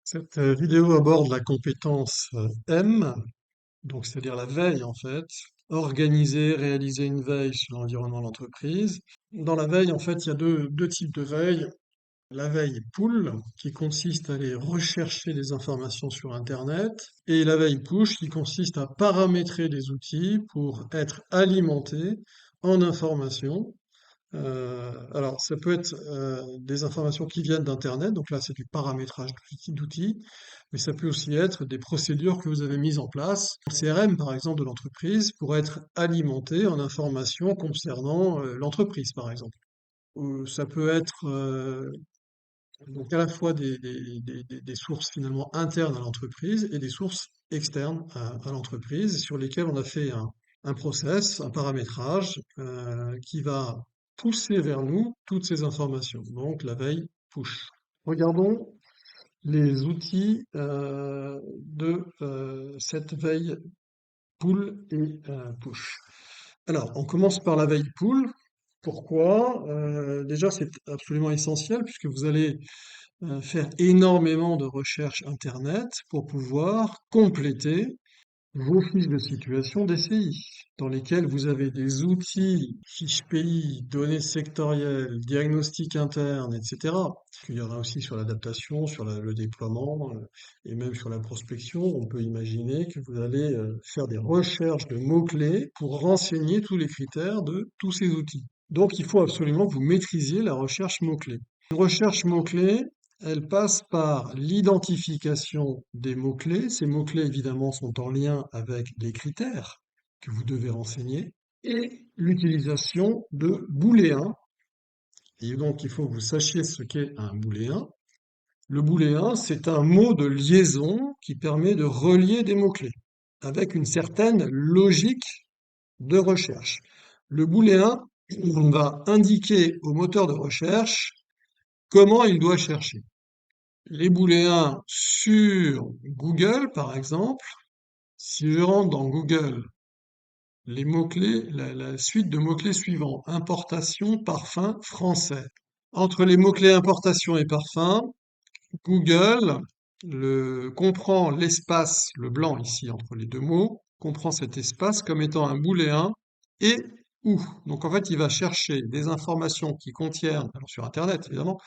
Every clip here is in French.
Cette vidéo aborde la compétence M, donc c'est-à-dire la veille en fait, organiser, réaliser une veille sur l'environnement de l'entreprise. Dans la veille, en fait, il y a deux types de veille. La veille pull, qui consiste à aller rechercher des informations sur Internet, et la veille push, qui consiste à paramétrer des outils pour être alimentés en informations. Alors, ça peut être des informations qui viennent d'Internet, donc là c'est du paramétrage d'outils, mais ça peut aussi être des procédures que vous avez mises en place, le CRM par exemple de l'entreprise, pour être alimenté en informations concernant l'entreprise par exemple. Ou ça peut être donc à la fois des sources finalement internes à l'entreprise et des sources externes à l'entreprise sur lesquelles on a fait un process, un paramétrage qui va pousser vers nous toutes ces informations. Donc la veille push. Regardons les outils de cette veille pull et push. Alors, on commence par la veille pull. Pourquoi? Déjà, c'est absolument essentiel puisque vous allez faire énormément de recherches Internet pour pouvoir compléter vos fiches de situation DCI, dans lesquelles vous avez des outils, fiches pays, données sectorielles, diagnostics internes, etc. Il y en a aussi sur l'adaptation, sur le déploiement et même sur la prospection. On peut imaginer que vous allez faire des recherches de mots-clés pour renseigner tous les critères de tous ces outils. Donc il faut absolument que vous maîtrisiez la recherche mots-clés. Une recherche mots-clés, elle passe par l'identification des mots-clés. Ces mots-clés, évidemment, sont en lien avec les critères que vous devez renseigner et l'utilisation de booléens. Et donc, il faut que vous sachiez ce qu'est un booléen. Le booléen, c'est un mot de liaison qui permet de relier des mots-clés avec une certaine logique de recherche. Le booléen va indiquer au moteur de recherche comment il doit chercher. Les booléens sur Google, par exemple, si je rentre dans Google, les mots-clés, la suite de mots-clés suivants, importation, parfum, français. Entre les mots-clés importation et parfum, Google comprend l'espace, le blanc ici entre les deux mots, comprend cet espace comme étant un booléen et ou. Donc en fait, il va chercher des informations qui contiennent, alors sur Internet évidemment,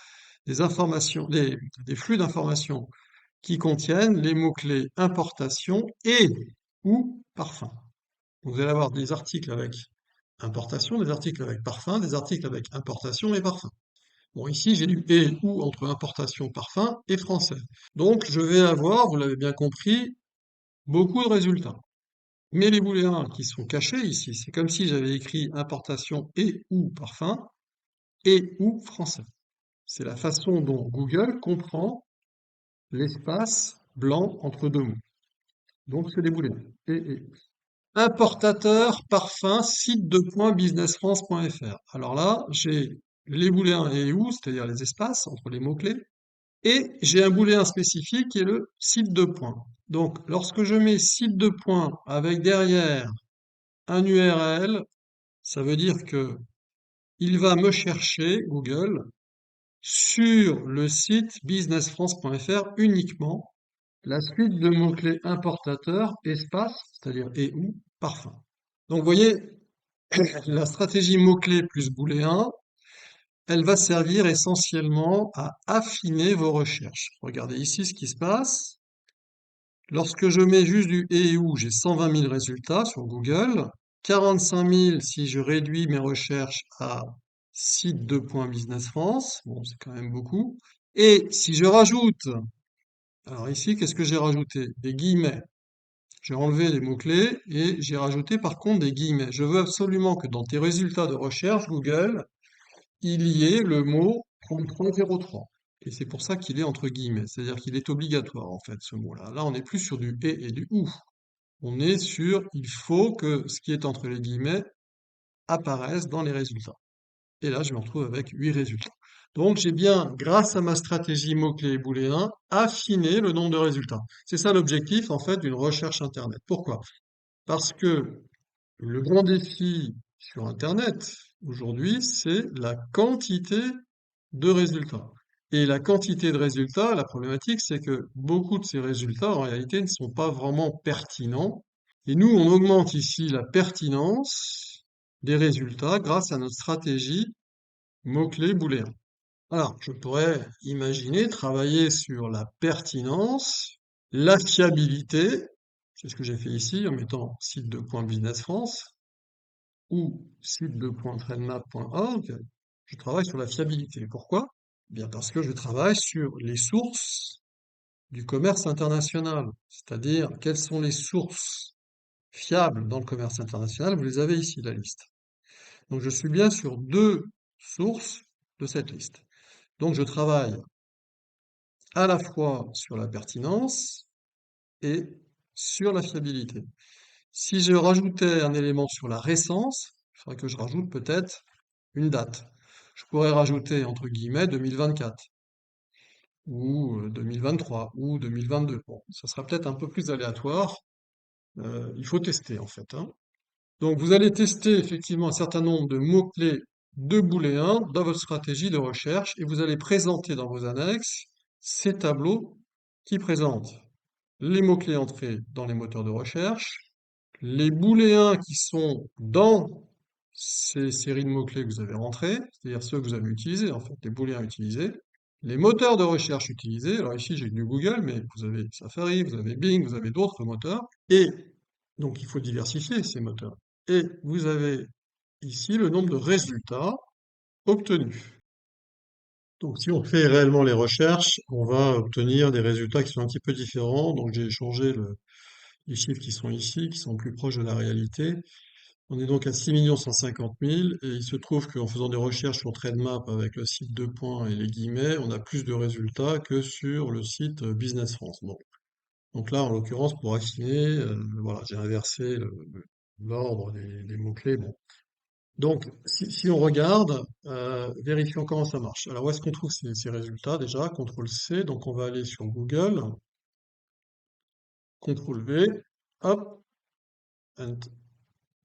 des informations, des flux d'informations qui contiennent les mots-clés importation et ou parfum. Vous allez avoir des articles avec importation, des articles avec parfum, des articles avec importation et parfum. Bon, ici, j'ai du et ou entre importation, parfum et français. Donc, je vais avoir, vous l'avez bien compris, beaucoup de résultats. Mais les booléens qui sont cachés ici, c'est comme si j'avais écrit importation et ou parfum et ou français. C'est la façon dont Google comprend l'espace blanc entre deux mots. Donc, c'est des booléens. Et. Importateur parfum site de businessfrance.fr. Alors là, j'ai les booléens et où, c'est-à-dire les espaces entre les mots-clés, et j'ai un booléen spécifique qui est le site de point. Donc, lorsque je mets site de point avec derrière un URL, ça veut dire que il va me chercher, Google, sur le site businessfrance.fr uniquement la suite de mots-clés importateur, espace, c'est-à-dire et ou, parfum. Donc, vous voyez, la stratégie mot-clé plus booléen, elle va servir essentiellement à affiner vos recherches. Regardez ici ce qui se passe. Lorsque je mets juste du et ou, j'ai 120 000 résultats sur Google, 45 000 si je réduis mes recherches à site 2.business France, bon, c'est quand même beaucoup. Et si je rajoute, alors ici, qu'est-ce que j'ai rajouté? Des guillemets. J'ai enlevé les mots-clés et j'ai rajouté par contre des guillemets. Je veux absolument que dans tes résultats de recherche Google, il y ait le mot 3303. Et c'est pour ça qu'il est entre guillemets, c'est-à-dire qu'il est obligatoire en fait ce mot-là. Là, on n'est plus sur du et du ou. On est sur il faut que ce qui est entre les guillemets apparaisse dans les résultats. Et là, je me retrouve avec 8 résultats. Donc, j'ai bien, grâce à ma stratégie mots-clés booléen, affiné le nombre de résultats. C'est ça l'objectif en fait d'une recherche Internet. Pourquoi? Parce que le grand défi sur Internet aujourd'hui, c'est la quantité de résultats. Et la quantité de résultats, la problématique, c'est que beaucoup de ces résultats, en réalité, ne sont pas vraiment pertinents. Et nous, on augmente ici la pertinence des résultats grâce à notre stratégie mots-clés booléens. Alors, je pourrais imaginer travailler sur la pertinence, la fiabilité, c'est ce que j'ai fait ici en mettant site de .business France ou site de .trainmap.org. Je travaille sur la fiabilité. Pourquoi? Bien parce que je travaille sur les sources du commerce international, c'est-à-dire quelles sont les sources fiables dans le commerce international. Vous les avez ici, la liste. Donc je suis bien sur deux sources de cette liste. Donc je travaille à la fois sur la pertinence et sur la fiabilité. Si je rajoutais un élément sur la récence, il faudrait que je rajoute peut-être une date. Je pourrais rajouter entre guillemets 2024 ou 2023 ou 2022. Bon, ça sera peut-être un peu plus aléatoire. Il faut tester en fait, hein. Donc vous allez tester effectivement un certain nombre de mots-clés de booléens dans votre stratégie de recherche et vous allez présenter dans vos annexes ces tableaux qui présentent les mots-clés entrés dans les moteurs de recherche, les booléens qui sont dans ces séries de mots-clés que vous avez rentrés, c'est-à-dire ceux que vous avez utilisés, en fait, les booléens utilisés, les moteurs de recherche utilisés, alors ici j'ai du Google, mais vous avez Safari, vous avez Bing, vous avez d'autres moteurs, et donc il faut diversifier ces moteurs. Et vous avez ici le nombre de résultats obtenus. Donc si on fait réellement les recherches, on va obtenir des résultats qui sont un petit peu différents. Donc j'ai changé les chiffres qui sont ici, qui sont plus proches de la réalité. On est donc à 6 150 000 et il se trouve qu'en faisant des recherches sur TradeMap avec le site de points et les guillemets, on a plus de résultats que sur le site Business France. Bon. Donc là, en l'occurrence, pour affiner, voilà, j'ai inversé l'ordre des mots-clés. Bon. Donc, si on regarde, vérifions comment ça marche. Alors, où est-ce qu'on trouve ces résultats déjà? CTRL-C, donc on va aller sur Google, CTRL-V, hop,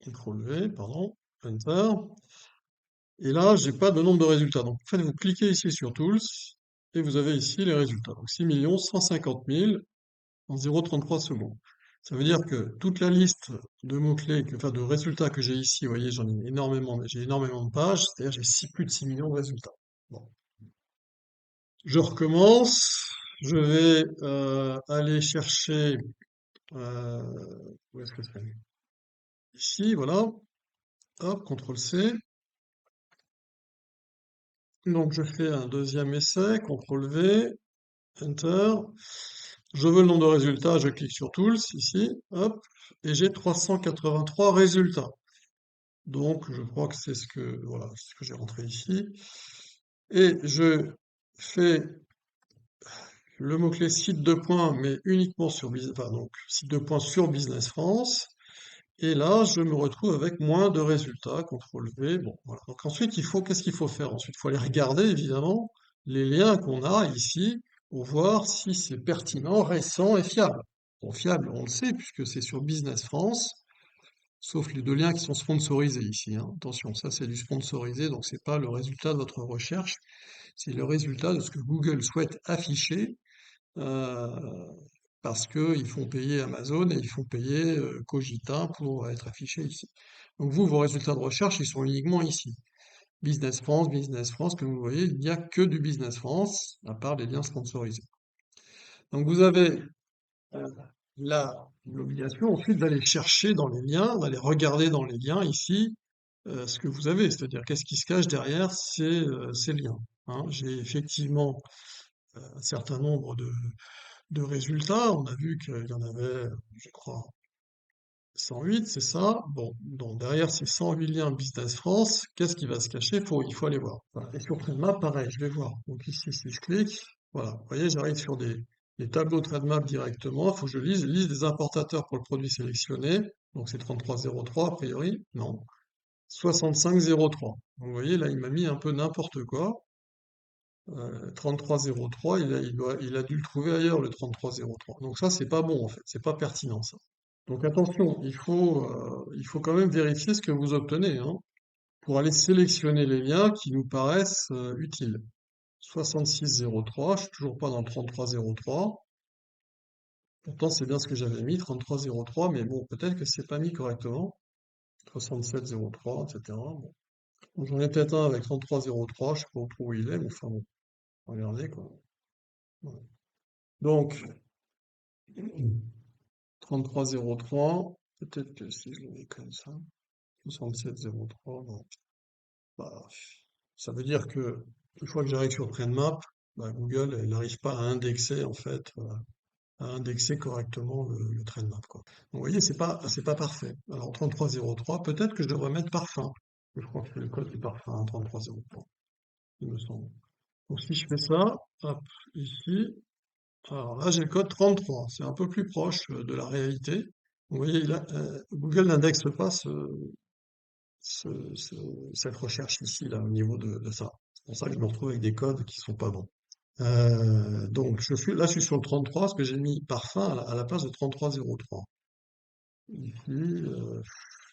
CTRL-V, pardon, Enter. Et là, j'ai pas de nombre de résultats. Donc, en fait, vous cliquez ici sur Tools et vous avez ici les résultats. Donc, 6 150 000 en 0,33 secondes. Ça veut dire que toute la liste de mots-clés, enfin de résultats que j'ai ici, vous voyez, j'en ai énormément, j'ai énormément de pages, c'est-à-dire j'ai plus de 6 millions de résultats. Bon. Je recommence. Je vais aller chercher. euh, Où est-ce que c'est? Ici, voilà. Hop, CTRL-C. Donc je fais un deuxième essai, CTRL-V, Enter. Je veux le nombre de résultats, je clique sur Tools, ici, hop, et j'ai 383 résultats. Donc je crois que c'est ce que, voilà, c'est ce que j'ai rentré ici. Et je fais le mot-clé site de points, mais uniquement sur, enfin, donc, site de points sur Business France. Et là, je me retrouve avec moins de résultats, CTRL-V. Bon, voilà. Donc ensuite, qu'est-ce qu'il faut faire? Ensuite, il faut aller regarder, évidemment, les liens qu'on a ici pour voir si c'est pertinent, récent et fiable. Bon, fiable, on le sait, puisque c'est sur Business France, sauf les deux liens qui sont sponsorisés ici, hein. Attention, ça c'est du sponsorisé, donc c'est pas le résultat de votre recherche, c'est le résultat de ce que Google souhaite afficher euh, parce qu'ils font payer Amazon et ils font payer Cogita pour être affichés ici. Donc vous, vos résultats de recherche, ils sont uniquement ici. Business France, comme vous voyez, il n'y a que du Business France, à part les liens sponsorisés. Donc vous avez euh, l'obligation ensuite d'aller chercher dans les liens, d'aller regarder dans les liens ici ce que vous avez, c'est-à-dire qu'est-ce qui se cache derrière ces liens, hein. J'ai effectivement un certain nombre de résultats. On a vu qu'il y en avait, je crois, 108, c'est ça. Bon, donc derrière ces 108 liens Business France, qu'est-ce qui va se cacher? Il faut aller voir. Voilà. Et sur TradeMap, pareil, je vais voir. Donc ici, si je clique, voilà, vous voyez, j'arrive sur des tableaux TradeMap directement. Il faut que je lise des importateurs pour le produit sélectionné. Donc c'est 3303 a priori. Non. 6503. Donc, vous voyez, là, il m'a mis un peu n'importe quoi. 3303, il a dû le trouver ailleurs, le 3303. Donc ça, c'est pas bon, en fait. C'est pas pertinent, ça. Donc attention, il faut quand même vérifier ce que vous obtenez, hein, pour aller sélectionner les liens qui nous paraissent utiles. 6603, je suis toujours pas dans le 3303. Pourtant, c'est bien ce que j'avais mis, 3303, mais bon, peut-être que c'est pas mis correctement. 6703, etc. Bon. Donc, j'en ai peut-être un avec 3303, je sais pas trop où il est, mais enfin bon, regardez quoi. Voilà. Donc, 3303, peut-être que si je le mets comme ça, 6703, non. Bah, ça veut dire que une fois que j'arrive sur TrendMap, bah, Google, elle n'arrive pas à indexer en fait, à indexer correctement le TrendMap, quoi. Donc, vous voyez, c'est pas parfait. Alors 3303, peut-être que je devrais mettre parfum. Je crois que c'est le code du parfum, hein, 3303, il me semble. Donc si je fais ça, hop, ici, alors là j'ai le code 33, c'est un peu plus proche de la réalité. Vous voyez, Google n'indexe pas ce- ce- cette recherche ici, là, au niveau de ça. C'est pour ça que je me retrouve avec des codes qui sont pas bons. Donc, je suis sur le 33, parce que j'ai mis parfum à la place de 3303. Ici,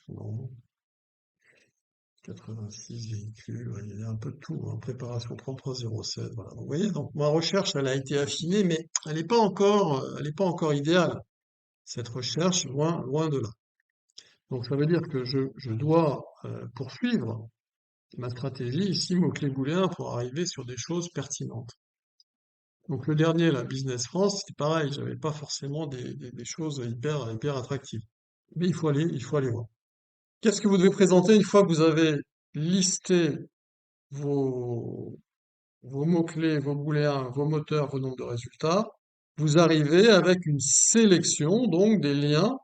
non, 86 véhicules, ouais, il y a un peu de tout, hein, préparation 3307, voilà. Donc, vous voyez, donc ma recherche, elle a été affinée, mais elle n'est pas encore idéale. Cette recherche, loin, loin de là. Donc, ça veut dire que je dois poursuivre ma stratégie ici, mot-clé booléen, pour arriver sur des choses pertinentes. Donc le dernier, la Business France, c'est pareil, j'avais pas forcément des choses hyper attractives. Mais il faut aller voir. Qu'est-ce que vous devez présenter une fois que vous avez listé vos, vos mots-clés, vos booléens, vos moteurs, vos nombres de résultats? Vous arrivez avec une sélection, donc des liens.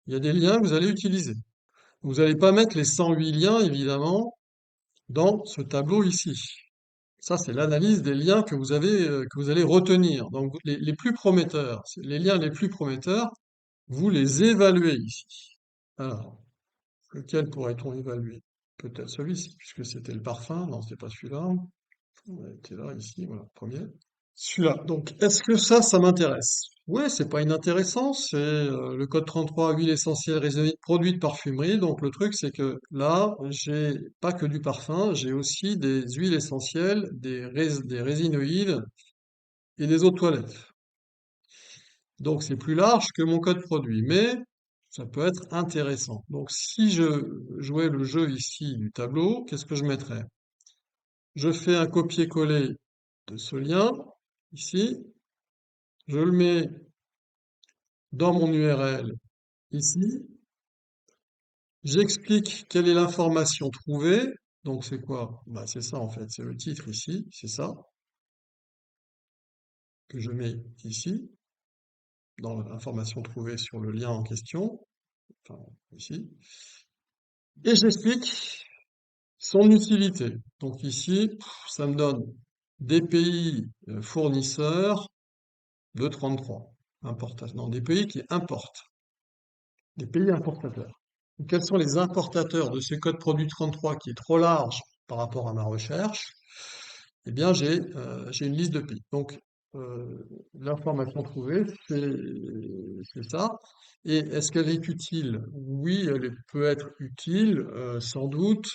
Il y a des liens que vous allez utiliser. Vous n'allez pas mettre les 108 liens, évidemment, dans ce tableau ici. Ça, c'est l'analyse des liens que vous allez retenir. Donc, les plus prometteurs, les liens les plus prometteurs, vous les évaluez ici. Alors, lequel pourrait-on évaluer? Peut-être celui-ci, puisque c'était le parfum. Non, c'était pas celui-là. On était là, ici, voilà, premier. Celui-là. Donc, est-ce que ça m'intéresse? Ouais, c'est pas inintéressant. C'est le code 33, huile essentielle, produits de parfumerie. Donc, le truc, c'est que là, j'ai pas que du parfum, j'ai aussi des huiles essentielles, des résinoïdes et des eaux de toilette. Donc, c'est plus large que mon code produit, mais ça peut être intéressant. Donc, si je jouais le jeu ici du tableau, qu'est-ce que je mettrais? Je fais un copier-coller de ce lien ici. Je le mets dans mon URL ici. J'explique quelle est l'information trouvée. Donc c'est quoi? Bah, c'est ça en fait, c'est le titre ici, c'est ça que je mets ici, dans l'information trouvée sur le lien en question, enfin ici. Et j'explique son utilité. Donc ici, ça me donne des pays fournisseurs de 33. Non, des pays qui importent. Des pays importateurs. Quels sont les importateurs de ce code produit 33 qui est trop large par rapport à ma recherche? Eh bien, j'ai une liste de pays. Donc, l'information trouvée, c'est ça. Et est-ce qu'elle est utile? Oui, peut être utile, sans doute,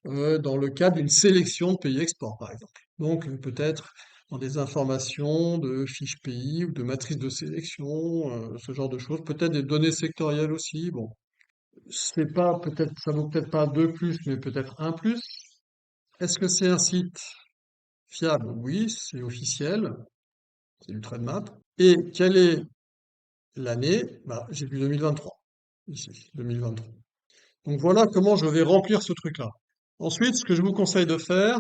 dans le cadre d'une sélection de pays export, par exemple. Donc, peut-être dans des informations de fiches pays ou de matrices de sélection, ce genre de choses. Peut-être des données sectorielles aussi. Bon, c'est pas peut-être, ça vaut peut-être pas 2 plus, mais peut-être un plus. Est-ce que c'est un site fiable? Oui, c'est officiel, c'est du TradeMap. Et quelle est l'année? Bah, j'ai du 2023, ici, 2023. Donc voilà comment je vais remplir ce truc-là. Ensuite, ce que je vous conseille de faire,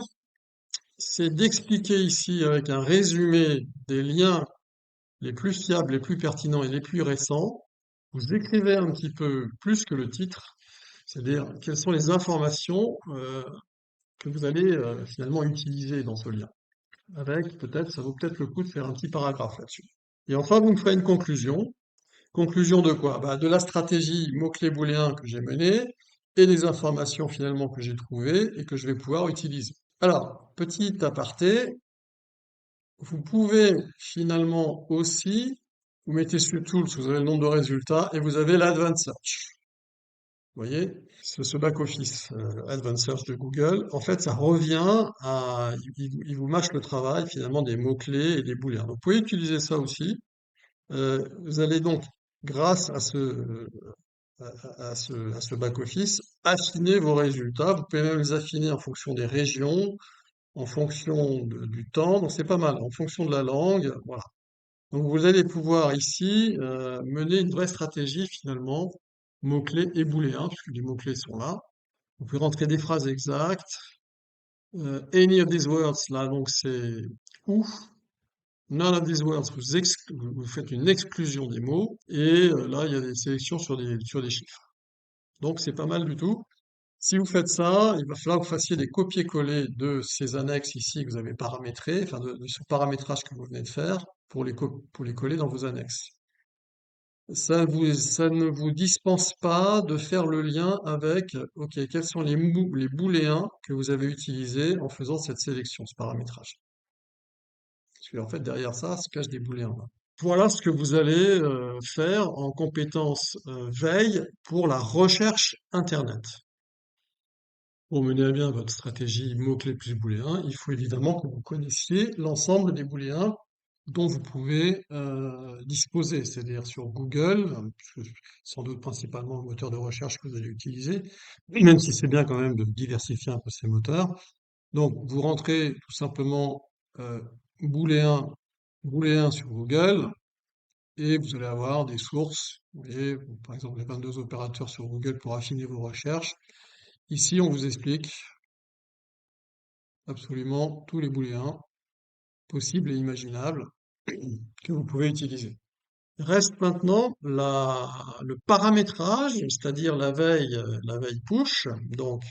c'est d'expliquer ici avec un résumé des liens les plus fiables, les plus pertinents et les plus récents. Vous écrivez un petit peu plus que le titre, c'est-à-dire quelles sont les informations que vous allez finalement utiliser dans ce lien. Avec peut-être, ça vaut peut-être le coup de faire un petit paragraphe là-dessus. Et enfin, vous me ferez une conclusion. Conclusion de quoi? Bah, de la stratégie mot-clé booléen que j'ai menée et des informations finalement que j'ai trouvées et que je vais pouvoir utiliser. Alors, petit aparté, vous pouvez finalement aussi, vous mettez sur Tools, vous avez le nombre de résultats et vous avez l'Advanced Search. Vous voyez, ce back-office Advanced Search de Google, en fait, ça revient à, il vous mâche le travail finalement des mots-clés et des booléens. Donc, vous pouvez utiliser ça aussi. Vous allez donc, grâce à ce back-office, affiner vos résultats. Vous pouvez même les affiner en fonction des régions, en fonction du temps. Donc, c'est pas mal. En fonction de la langue, voilà. Donc vous allez pouvoir ici mener une vraie stratégie finalement, mots-clés et booléens, puisque les mots-clés sont là. Vous pouvez rentrer des phrases exactes. Any of these words, là, donc c'est ou. None of these words, vous faites une exclusion des mots. Et là, il y a des sélections sur des chiffres. Donc c'est pas mal du tout. Si vous faites ça, il va falloir que vous fassiez des copier-coller de ces annexes ici que vous avez paramétrées, enfin de ce paramétrage que vous venez de faire, pour les coller dans vos annexes. Ça ne vous dispense pas de faire le lien avec, ok, quels sont les booléens que vous avez utilisés en faisant cette sélection, ce paramétrage. Parce qu'en fait, derrière ça se cachent des booléens, là. Voilà ce que vous allez faire en compétence veille pour la recherche Internet. Pour mener à bien votre stratégie mots-clés plus booléens, il faut évidemment que vous connaissiez l'ensemble des booléens dont vous pouvez disposer, c'est-à-dire sur Google, puisque sans doute principalement le moteur de recherche que vous allez utiliser, même si c'est bien quand même de diversifier un peu ces moteurs. Donc, vous rentrez tout simplement euh, booléen, booléen sur Google, et vous allez avoir des sources. Vous voyez, par exemple, les 22 opérateurs sur Google pour affiner vos recherches. Ici, on vous explique absolument tous les booléens possibles et imaginables que vous pouvez utiliser. Reste maintenant le paramétrage, c'est-à-dire la veille push, donc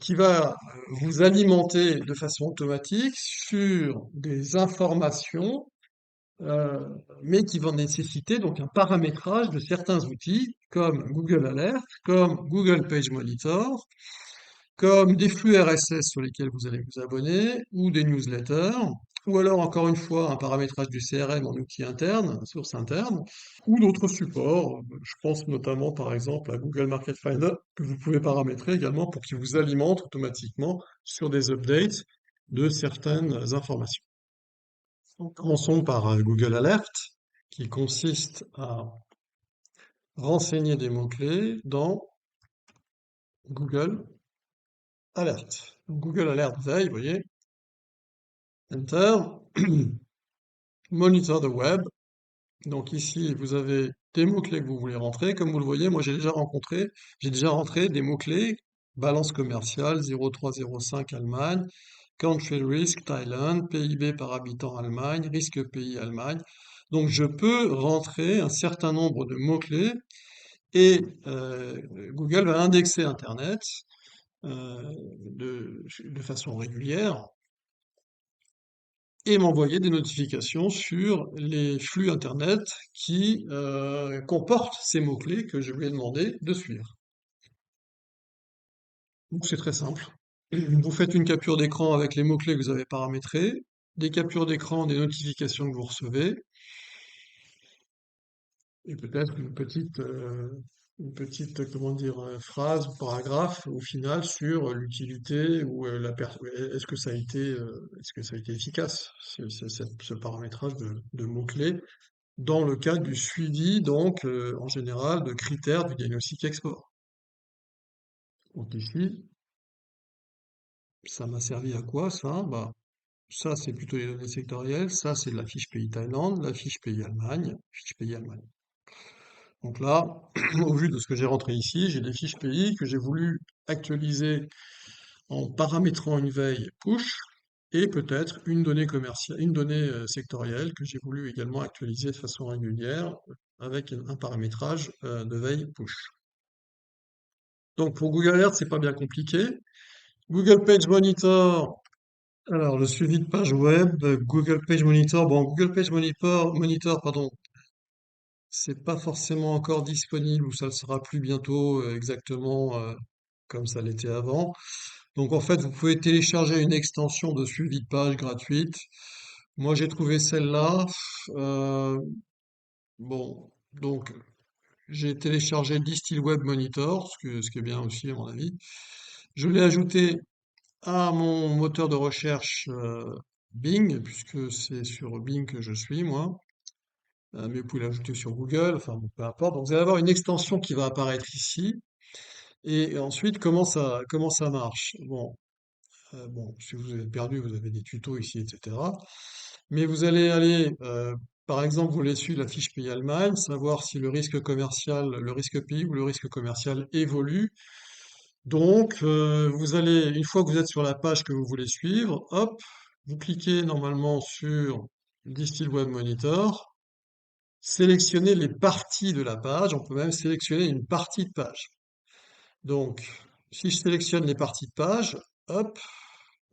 qui va vous alimenter de façon automatique sur des informations, euh, mais qui vont nécessiter donc un paramétrage de certains outils comme Google Alert, comme Google Page Monitor, comme des flux RSS sur lesquels vous allez vous abonner, ou des newsletters, ou alors encore une fois un paramétrage du CRM en outil interne, source interne, ou d'autres supports. Je pense notamment par exemple à Google Market Finder, que vous pouvez paramétrer également pour qu'il vous alimente automatiquement sur des updates de certaines informations. Donc, commençons par Google Alert, qui consiste à renseigner des mots-clés dans Google Alert. Donc, Google Alert veille, vous voyez, Enter, Monitor the web. Donc ici, vous avez des mots-clés que vous voulez rentrer. Comme vous le voyez, moi j'ai déjà rentré des mots-clés, balance commerciale 0,305 Allemagne, country risk Thaïlande, PIB par habitant Allemagne, risque pays Allemagne. Donc je peux rentrer un certain nombre de mots-clés et Google va indexer Internet de façon régulière et m'envoyer des notifications sur les flux Internet qui comportent ces mots-clés que je lui ai demandé de suivre. Donc c'est très simple. Vous faites une capture d'écran avec les mots-clés que vous avez paramétrés, des captures d'écran des notifications que vous recevez, et peut-être une petite, comment dire, phrase ou paragraphe au final sur l'utilité ou est-ce que ça a été efficace, ce paramétrage de mots-clés dans le cadre du suivi, donc, en général, de critères du diagnostic export. Donc ici, ça m'a servi à quoi ça? Bah, ça c'est plutôt les données sectorielles, ça c'est de la fiche pays Thaïlande, la fiche pays Allemagne, fiche pays Allemagne. Donc là, au vu de ce que j'ai rentré ici, j'ai des fiches pays que j'ai voulu actualiser en paramétrant une veille push et peut-être une donnée commerciale, une donnée sectorielle que j'ai voulu également actualiser de façon régulière avec un paramétrage de veille push. Donc pour Google Alert, c'est pas bien compliqué. Google Page Monitor, alors le suivi de page web, Google Page Monitor, bon, Monitor, pardon, c'est pas forcément encore disponible ou ça le sera plus bientôt exactement comme ça l'était avant. Donc en fait, vous pouvez télécharger une extension de suivi de page gratuite. Moi, j'ai trouvé celle-là. Bon, donc j'ai téléchargé le Distill Web Monitor, ce qui est bien aussi à mon avis. Je l'ai ajouté à mon moteur de recherche Bing, puisque c'est sur Bing que je suis moi. Mais vous pouvez l'ajouter sur Google, enfin bon, peu importe. Donc vous allez avoir une extension qui va apparaître ici. Et ensuite, comment ça marche? Bon, si vous êtes perdu, vous avez des tutos ici, etc. Mais vous allez aller, par exemple, vous voulez suivre la fiche pays-Allemagne, savoir si le risque commercial, le risque pays ou le risque commercial évolue. Donc, vous allez, une fois que vous êtes sur la page que vous voulez suivre, hop, vous cliquez normalement sur Distill Web Monitor, sélectionnez les parties de la page, on peut même sélectionner une partie de page. Donc, si je sélectionne les parties de page, hop,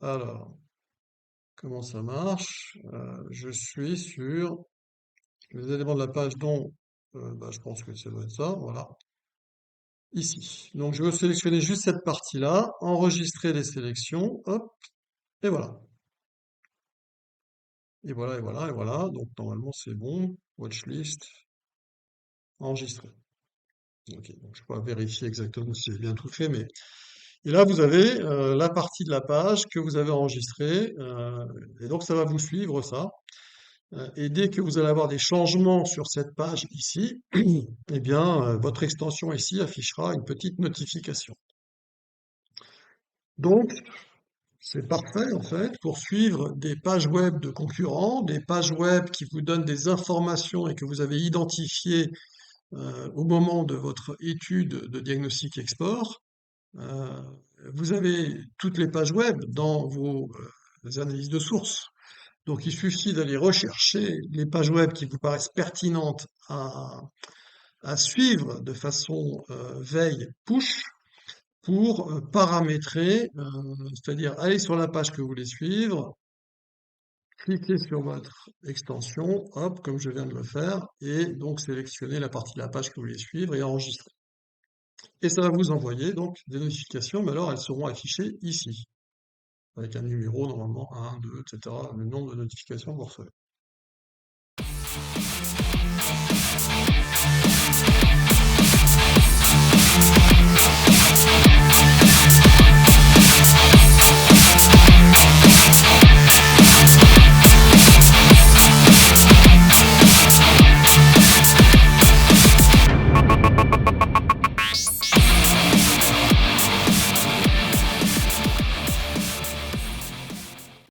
alors, comment ça marche? Je suis sur les éléments de la page dont, je pense que ça doit être ça, voilà, ici. Donc, je veux sélectionner juste cette partie-là, enregistrer les sélections, hop, et voilà. Et voilà, et voilà, et voilà. Donc, normalement, c'est bon. Watchlist, enregistré. Ok, donc je ne vais pas vérifier exactement si j'ai bien tout fait, mais et là, vous avez la partie de la page que vous avez enregistrée, et donc ça va vous suivre ça. Et dès que vous allez avoir des changements sur cette page ici, eh bien, votre extension ici affichera une petite notification. Donc, c'est parfait en fait pour suivre des pages web de concurrents, des pages web qui vous donnent des informations et que vous avez identifiées au moment de votre étude de diagnostic export. Euh, Vous avez toutes les pages web dans vos analyses de sources. Donc il suffit d'aller rechercher les pages web qui vous paraissent pertinentes à suivre de façon veille push pour paramétrer, c'est-à-dire aller sur la page que vous voulez suivre, cliquer sur votre extension, hop, comme je viens de le faire, et donc sélectionner la partie de la page que vous voulez suivre et enregistrer. Et ça va vous envoyer donc des notifications, mais alors elles seront affichées ici, avec un numéro normalement, 1, 2, etc., le nombre de notifications que vous recevez.